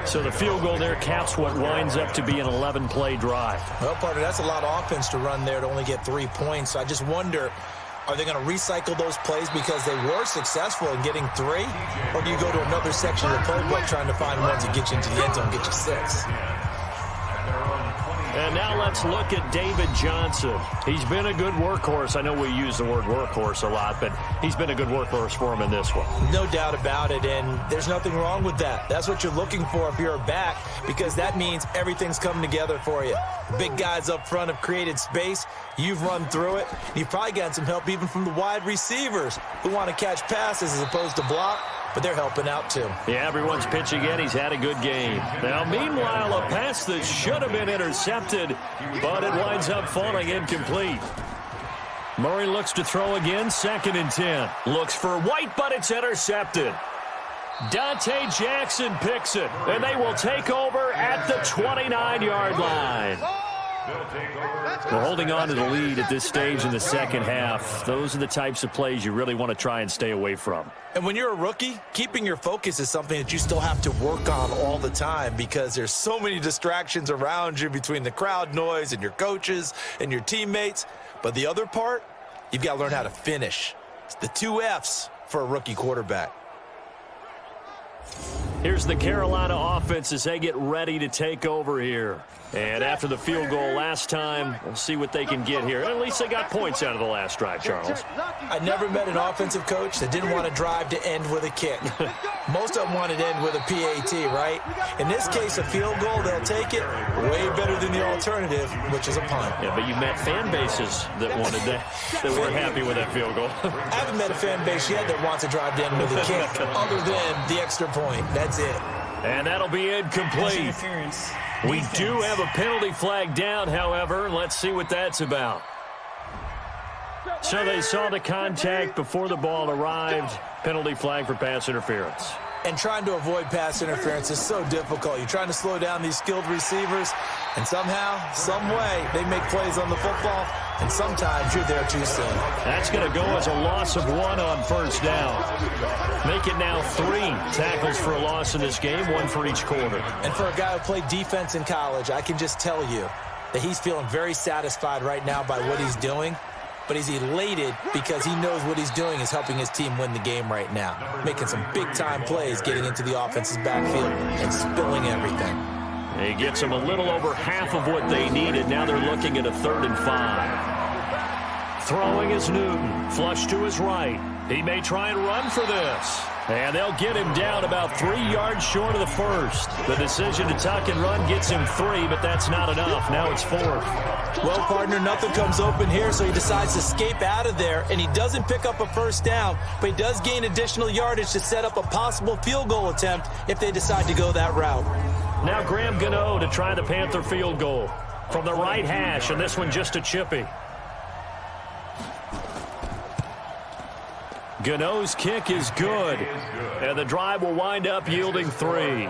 S3: So the field goal there caps what winds up to be an 11-play drive.
S4: Well, partner, that's a lot of offense to run there to only get 3 points. So I just wonder, are they going to recycle those plays because they were successful in getting 3? Or do you go to another section of the playbook trying to find ones that get you into the end zone, get you 6?
S3: And now let's look at David Johnson. He's been a good workhorse. I know we use the word workhorse a lot, but he's been a good workhorse for him in this one.
S4: No doubt about it, and there's nothing wrong with that. That's what you're looking for if you're a back, because that means everything's coming together for you. The big guys up front have created space. You've run through it. You've probably gotten some help even from the wide receivers who want to catch passes as opposed to block. But they're helping out, too.
S3: Yeah, everyone's pitching in. He's had a good game. Now, meanwhile, a pass that should have been intercepted, but it winds up falling incomplete. Murray looks to throw again, 2nd and 10. Looks for White, but it's intercepted. Dante Jackson picks it, and they will take over at the 29-yard line. We're holding on to the lead at this stage in the second half. Those are the types of plays you really want to try and stay away from.
S4: And when you're a rookie, keeping your focus is something that you still have to work on all the time because there's so many distractions around you between the crowd noise and your coaches and your teammates. But the other part, you've got to learn how to finish. It's the 2 F's for a rookie quarterback.
S3: Here's the Carolina offense as they get ready to take over here. And after the field goal last time, we'll see what they can get here. At least they got points out of the last drive, Charles.
S4: I never met an offensive coach that didn't want to drive to end with a kick. Most of them wanted to end with a PAT, right? In this case, a field goal, they'll take it way better than the alternative, which is a punt.
S3: Yeah, but you met fan bases that wanted that were happy with that field goal.
S4: I haven't met a fan base yet that wants to drive to end with a kick, other than the extra point. That's it.
S3: And that'll be incomplete. We do have a penalty flag down, however. Let's see what that's about. So they saw the contact before the ball arrived. Penalty flag for pass interference.
S4: And trying to avoid pass interference is so difficult. You're trying to slow down these skilled receivers, and somehow, some way, they make plays on the football, and sometimes you're there too soon.
S3: That's going to go as a loss of 1 on first down. Make it now 3 tackles for a loss in this game, 1 for each quarter.
S4: And for a guy who played defense in college, I can just tell you that he's feeling very satisfied right now by what he's doing. But he's elated because he knows what he's doing is helping his team win the game right now. Making some big-time plays, getting into the offense's backfield and spilling everything.
S3: He gets them a little over half of what they needed. Now they're looking at a 3rd and 5. Throwing is Newton. Flush to his right. He may try and run for this. And they'll get him down about 3 yards short of the first. The decision to tuck and run gets him 3, but that's not enough. Now it's 4th.
S4: Well, partner, nothing comes open here, so he decides to escape out of there, and he doesn't pick up a first down, but he does gain additional yardage to set up a possible field goal attempt if they decide to go that route.
S3: Now Graham Gano to try the Panther field goal from the right hash, and this one just a chippy. Gano's kick is good, and the drive will wind up yielding 3.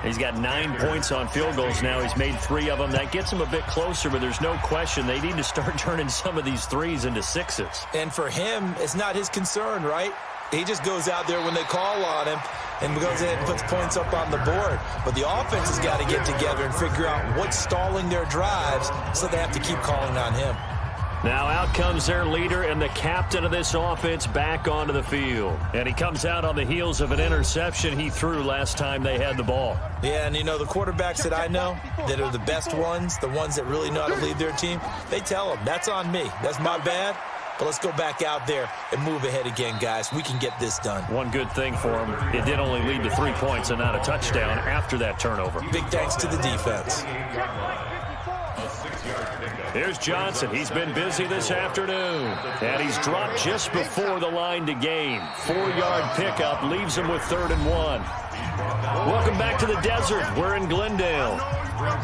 S3: He's got 9 points on field goals now. He's made 3 of them. That gets him a bit closer, but there's no question they need to start turning some of these 3s into 6s.
S4: And for him, it's not his concern, right? He just goes out there when they call on him and goes ahead and puts points up on the board. But the offense has got to get together and figure out what's stalling their drives, so they have to keep calling on him.
S3: Now out comes their leader and the captain of this offense back onto the field. And he comes out on the heels of an interception he threw last time they had the ball.
S4: Yeah, and you know, the quarterbacks that I know that are the best ones, the ones that really know how to lead their team, they tell them, that's on me. That's my bad. But let's go back out there and move ahead again, guys. We can get this done.
S3: One good thing for him, it did only lead to 3 points and not a touchdown after that turnover.
S4: Big thanks to the defense.
S3: Here's Johnson. He's been busy this afternoon. And he's dropped just before the line to gain. 4-yard pickup leaves him with 3rd and 1. Welcome back to the desert. We're in Glendale.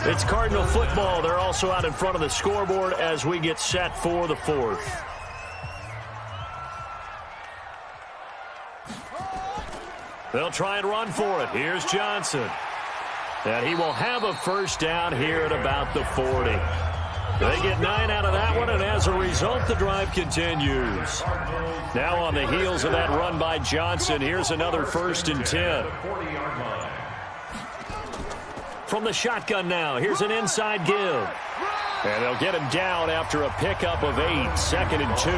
S3: It's Cardinal football. They're also out in front of the scoreboard as we get set for the 4th. They'll try and run for it. Here's Johnson. And he will have a first down here at about the 40. They get 9 out of that one, and as a result, the drive continues. Now on the heels of that run by Johnson, here's another 1st and 10. From the shotgun now, here's an inside give. And they'll get him down after a pickup of 8, 2nd and 2.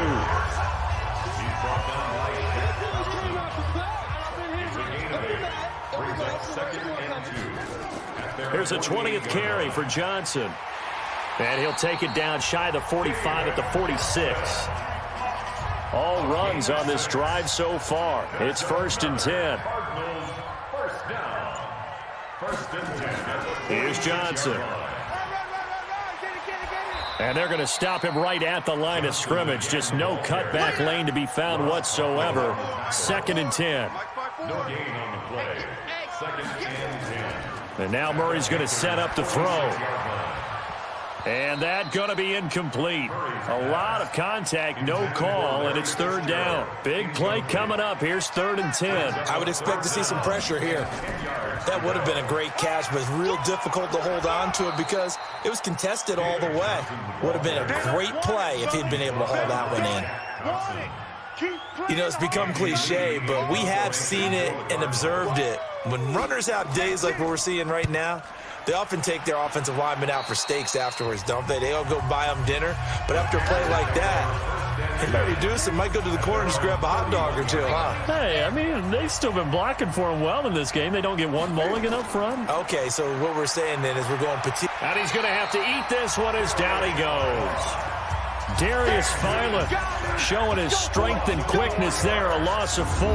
S3: Here's a 20th carry for Johnson. And he'll take it down shy of the 45 at the 46. All runs on this drive so far. It's 1st and 10. Here's Johnson. And they're going to stop him right at the line of scrimmage. Just no cutback lane to be found whatsoever. 2nd and 10.
S7: No gain on the play. 2nd and 10.
S3: And now Murray's going to set up the throw. And that going to be incomplete. A lot of contact, no call, and it's 3rd down. Big play coming up. Here's 3rd and 10.
S4: I would expect to see some pressure here. That would have been a great catch, but it's real difficult to hold on to it because it was contested all the way. Would have been a great play if he'd been able to hold that one in. You know, it's become cliche, but we have seen it and observed it. When runners have days like what we're seeing right now, they often take their offensive linemen out for steaks afterwards, don't they? They all go buy them dinner. But after a play like that, they might reduce and might go to the corner and just grab a hot dog or two, huh?
S3: Hey, I mean, they've still been blocking for him well in this game. They don't get one mulligan up front.
S4: Okay, so what we're saying then is we're going petite.
S3: And he's going to have to eat this one as down he goes. Darius Philon showing his strength and quickness there, a loss of 4.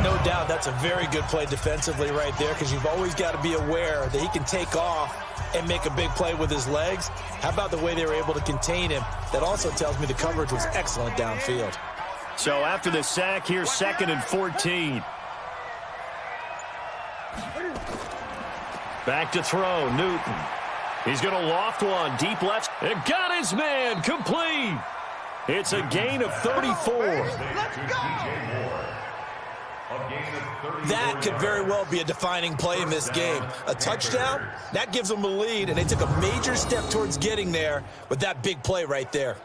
S4: No doubt that's a very good play defensively right there because you've always got to be aware that he can take off and make a big play with his legs. How about the way they were able to contain him? That also tells me the coverage was excellent downfield.
S3: So after the sack, here's 2nd and 14. Back to throw, Newton. He's going to loft one, deep left. It got his man, complete. It's a gain of 34.
S5: Let's go!
S4: That could very well be a defining play in this game. A touchdown, that gives them a lead, and they took a major step towards getting there with that big play right there.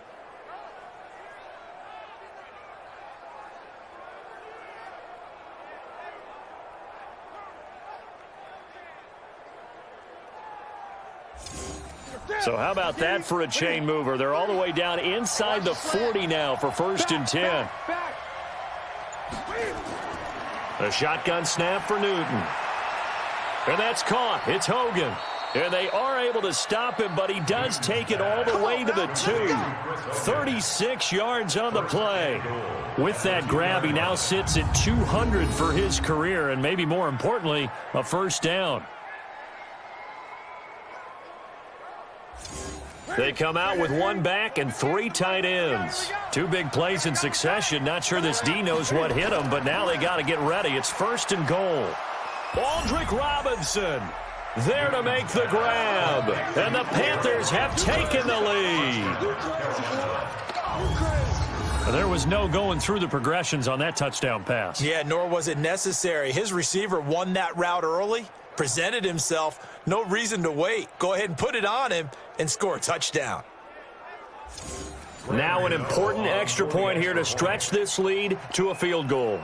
S3: So how about that for a chain mover? They're all the way down inside the 40 now for 1st and 10. A shotgun snap for Newton. And that's caught. It's Hogan. And they are able to stop him, but he does take it all the way to the 2. 36 yards on the play. With that grab, he now sits at 200 for his career, and maybe more importantly, a first down. They come out with one back and 3 tight ends. 2 big plays in succession. Not sure this D knows what hit him, but now they got to get ready. It's 1st and goal. Aldrick Robinson there to make the grab. And the Panthers have taken the lead. There was no going through the progressions on that touchdown pass.
S4: Yeah, nor was it necessary. His receiver won that route early, presented himself. No reason to wait. Go ahead and put it on him and score a touchdown.
S3: Now an important extra point here to stretch this lead to a field goal.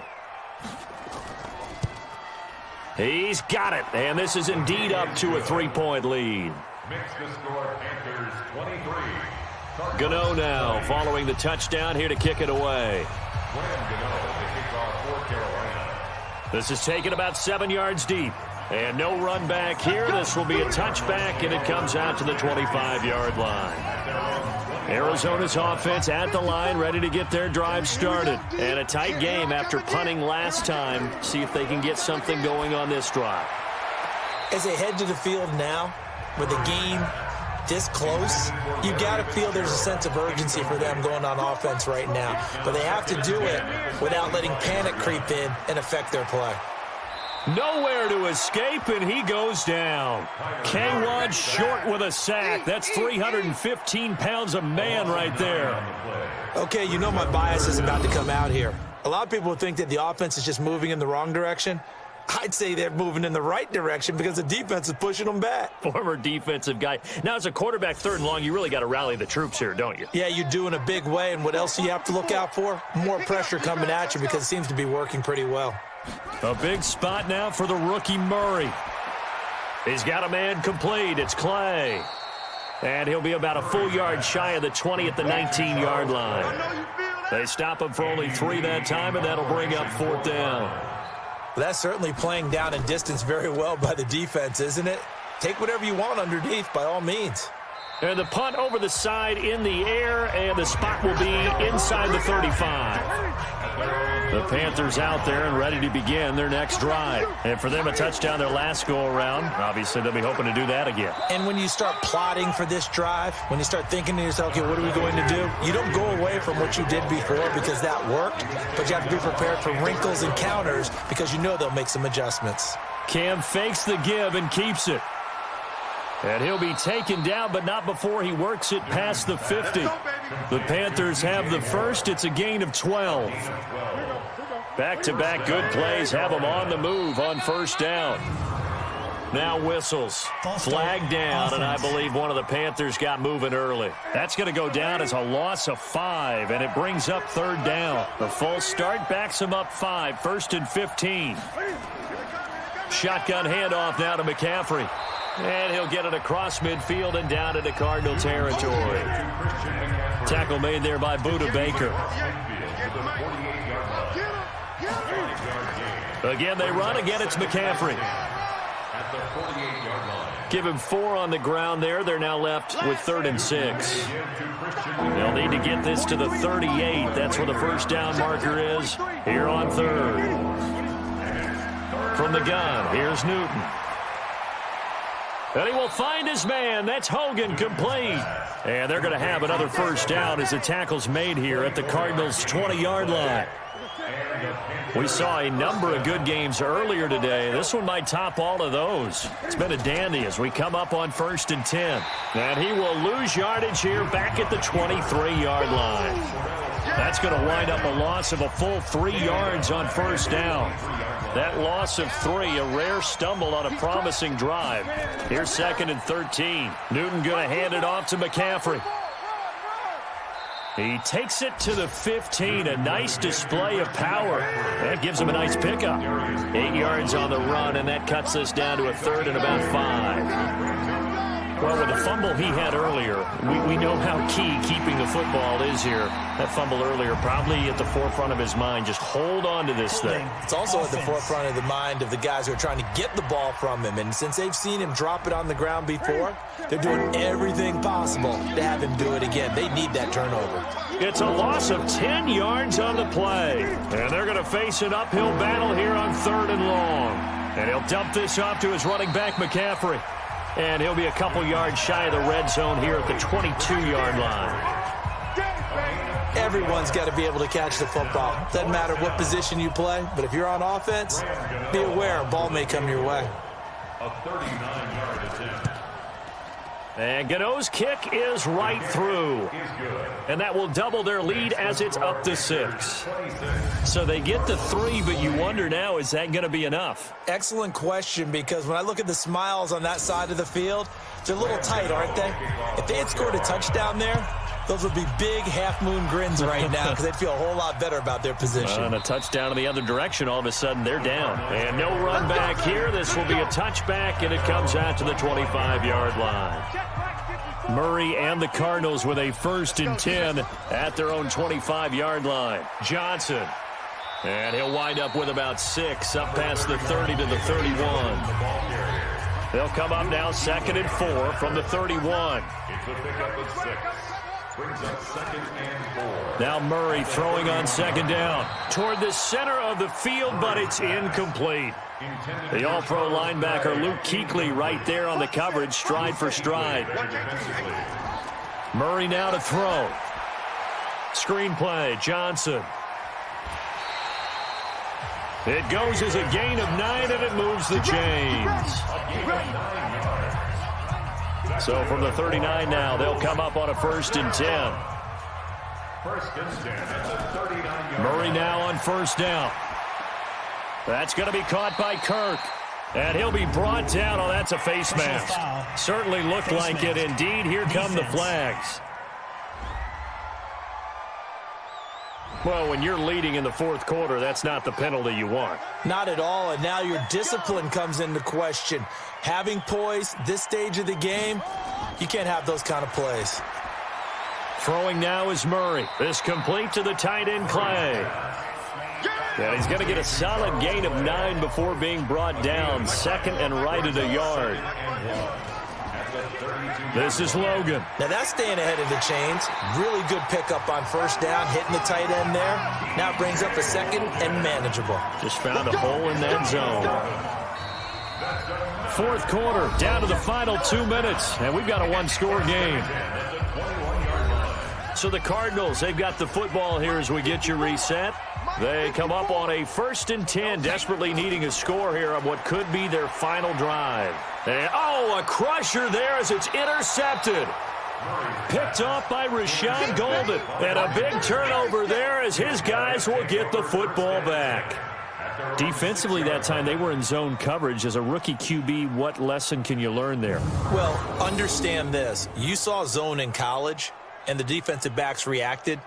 S3: He's got it, and this is indeed up to a 3-point lead.
S7: Makes the score Panthers 23.
S3: Gano now following the touchdown here to kick it away.
S7: Gano, the kickoff for Carolina.
S3: This is taken about 7 yards deep. And no run back here. This will be a touchback, and it comes out to the 25-yard line. Arizona's offense at the line, ready to get their drive started. And a tight game after punting last time. See if they can get something going on this drive.
S4: As they head to the field now, with the game this close, you got to feel there's a sense of urgency for them going on offense right now. But they have to do it without letting panic creep in and affect their play.
S3: Nowhere to escape, and he goes down. K1 short with a sack. That's 315 pounds of man right there.
S4: Okay, you know my bias is about to come out here. A lot of people think that the offense is just moving in the wrong direction. I'd say they're moving in the right direction because the defense is pushing them back.
S3: Former defensive guy. Now, as a quarterback 3rd and long, you really got to rally the troops here, don't you?
S4: Yeah, you do in a big way, and what else do you have to look out for? More pressure coming at you because it seems to be working pretty well.
S3: A big spot now for the rookie Murray. He's got a man complete. It's Clay. And he'll be about a full yard shy of the 20 at the 19-yard line. They stop him for only 3 that time, and that'll bring up 4th down.
S4: Well, that's certainly playing down in distance very well by the defense, isn't it? Take whatever you want underneath, by all means.
S3: And the punt over the side in the air, and the spot will be inside the 35. The Panthers out there and ready to begin their next drive. And for them, a touchdown their last go-around. Obviously, they'll be hoping to do that again.
S4: And when you start plotting for this drive, when you start thinking to yourself, okay, what are we going to do? You don't go away from what you did before because that worked, but you have to be prepared for wrinkles and counters because you know they'll make some adjustments.
S3: Cam fakes the give and keeps it. And he'll be taken down, but not before he works it past the 50. The Panthers have the first. It's a gain of 12. Back-to-back good plays have them on the move on 1st down. Now whistles. Flag down, and I believe one of the Panthers got moving early. That's going to go down as a loss of 5, and it brings up 3rd down. The false start backs him up 5, 1st and 15. Shotgun handoff now to McCaffrey. And he'll get it across midfield and down into Cardinal territory. Tackle made there by Buda Baker. Again, they run. Again, it's McCaffrey. Give him 4 on the ground there. They're now left with 3rd and 6. They'll need to get this to the 38. That's where the first down marker is here on 3rd. From the gun, here's Newton. And he will find his man. That's Hogan, complete. And they're going to have another first down as the tackle's made here at the Cardinals' 20-yard line. We saw a number of good games earlier today. This one might top all of those. It's been a dandy as we come up on 1st and 10. And he will lose yardage here back at the 23-yard line. That's going to wind up a loss of a full 3 yards on 1st down. That loss of 3, a rare stumble on a promising drive. Here's 2nd and 13. Newton going to hand it off to McCaffrey. He takes it to the 15. A nice display of power. That gives him a nice pickup. 8 yards on the run, and that cuts this down to a 3rd and about 5. Well, with the fumble he had earlier, we know how key keeping the football is here. That fumble earlier probably at the forefront of his mind. Just hold on to this thing.
S4: It's also at the forefront of the mind of the guys who are trying to get the ball from him. And since they've seen him drop it on the ground before, they're doing everything possible to have him do it again. They need that turnover.
S3: It's a loss of 10 yards on the play. And they're going to face an uphill battle here on 3rd and long. And he'll dump this off to his running back, McCaffrey. And he'll be a couple yards shy of the red zone here at the 22-yard line.
S4: Everyone's got to be able to catch the football. Doesn't matter what position you play, but if you're on offense, be aware a ball may come your way.
S7: A 39-yard attempt.
S3: And Gano's kick is right through. And that will double their lead as it's up to 6. So they get the 3, but you wonder now, is that going to be enough?
S4: Excellent question, because when I look at the smiles on that side of the field, they're a little tight, aren't they? If they had scored a touchdown there, those would be big half-moon grins right now because they'd feel a whole lot better about their position.
S3: And a touchdown in the other direction, all of a sudden they're down. And no run back here. This will be a touchback, and it comes out to the 25-yard line. Murray and the Cardinals with a 1st and 10 at their own 25-yard line. Johnson. And he'll wind up with about 6 up past the 30 to the 31. They'll come up now 2nd and 4 from the 31.
S7: It's a pickup of 6. Brings up 2nd and 4.
S3: Now Murray throwing on 2nd down toward the center of the field, but it's incomplete. The all-pro linebacker Luke Kuechly right there on the coverage, stride for stride. Murray now to throw. Screen play, Johnson. It goes as a gain of 9, and it moves the chains. So from the 39 now, they'll come up on a 1st and 10.
S7: 1st and 10 at the 39-yard.
S3: Murray now on 1st down. That's going to be caught by Kirk. And he'll be brought down. Oh, that's a face mask. Certainly looked like it. Indeed, here come the flags. Well, when you're leading in the 4th quarter, that's not the penalty you want.
S4: Not at all, and now your discipline comes into question. Having poise this stage of the game, you can't have those kind of plays.
S3: Throwing now is Murray. This complete to the tight end, Clay. And he's going to get a solid gain of 9 before being brought down. 2nd and right at a yard. This is Logan.
S4: Now that's staying ahead of the chains. Really good pickup on 1st down, hitting the tight end there. Now it brings up a 2nd and manageable.
S3: Just found a hole in that zone. 4th quarter, down to the final 2 minutes, and we've got a 1-score game. So the Cardinals, they've got the football here as we get you reset. They come up on a 1st and 10, desperately needing a score here on what could be their final drive. And, oh, a crusher there as it's intercepted. Picked off by Rashawn Golden. And a big turnover there as his guys will get the football back. Defensively that time, they were in zone coverage. As a rookie QB, what lesson can you learn there?
S4: Well, understand this. You saw zone in college, and the defensive backs reacted,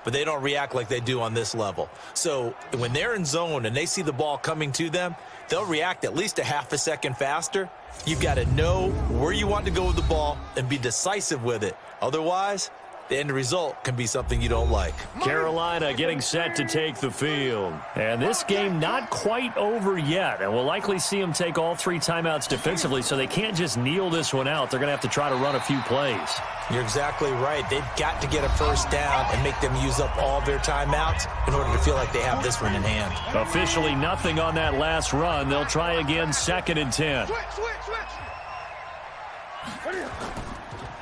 S4: but they don't react like they do on this level. So when they're in zone and they see the ball coming to them, they'll react at least a half a second faster. You've got to know where you want to go with the ball and be decisive with it. Otherwise, the end result can be something you don't like.
S3: Carolina getting set to take the field. And this game not quite over yet. And we'll likely see them take all 3 timeouts defensively, so they can't just kneel this one out. They're going to have to try to run a few plays.
S4: You're exactly right. They've got to get a 1st down and make them use up all their timeouts in order to feel like they have this one in hand.
S3: Officially nothing on that last run. They'll try again 2nd and 10.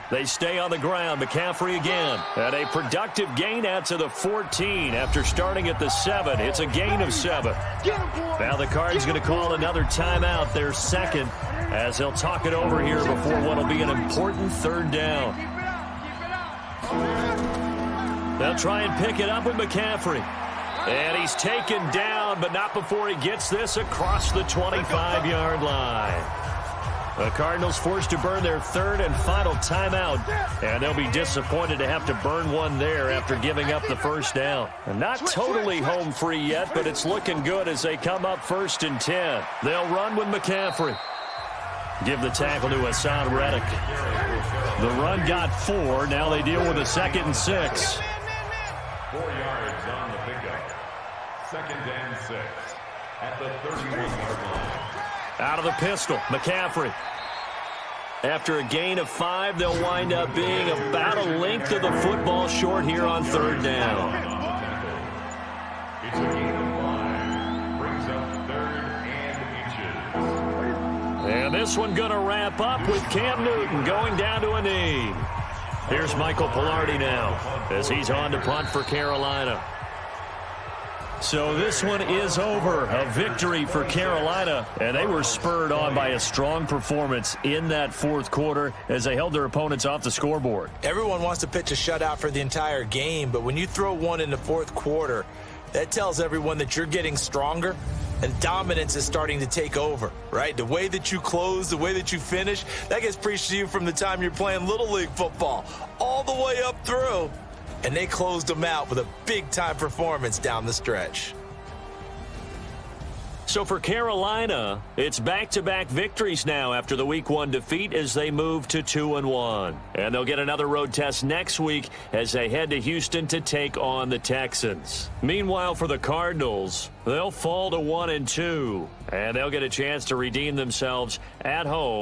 S3: They stay on the ground. McCaffrey again. And a productive gain out to the 14 after starting at the 7. It's a gain of 7. Now the Cards going to call another timeout, their 2nd, as they'll talk it over here before what will be an important 3rd down. They'll try and pick it up with McCaffrey. And he's taken down, but not before he gets this across the 25-yard line. The Cardinals forced to burn their 3rd and final timeout, and they'll be disappointed to have to burn one there after giving up the 1st down. And not totally home free yet, but it's looking good as they come up 1st and 10. They'll run with McCaffrey. Give the tackle to Hassan Reddick. The run got 4. Now they deal with a 2nd and 6.
S7: 4 yards on the pickup. 2nd and 6 at the 31-yard line.
S3: Out of the pistol, McCaffrey. After a gain of 5, they'll wind up being about a length of the football short here on 3rd down.
S7: It's a gain of 5. Brings up 3rd and inches.
S3: And this one going to wrap up with Cam Newton going down to a knee. Here's Michael Pilardi now as he's on to punt for Carolina. So this one is over. A victory for Carolina, and they were spurred on by a strong performance in that 4th quarter as they held their opponents off the scoreboard.
S4: Everyone wants to pitch a shutout for the entire game, but when you throw one in the 4th quarter, that tells everyone that you're getting stronger and dominance is starting to take over, right? The way that you close, the way that you finish, that gets preached to you from the time you're playing Little League football all the way up through. And they closed them out with a big-time performance down the stretch.
S3: So for Carolina, it's back-to-back victories now after the Week 1 defeat as they move to 2-1. And they'll get another road test next week as they head to Houston to take on the Texans. Meanwhile, for the Cardinals, they'll fall to 1-2, and they'll get a chance to redeem themselves at home.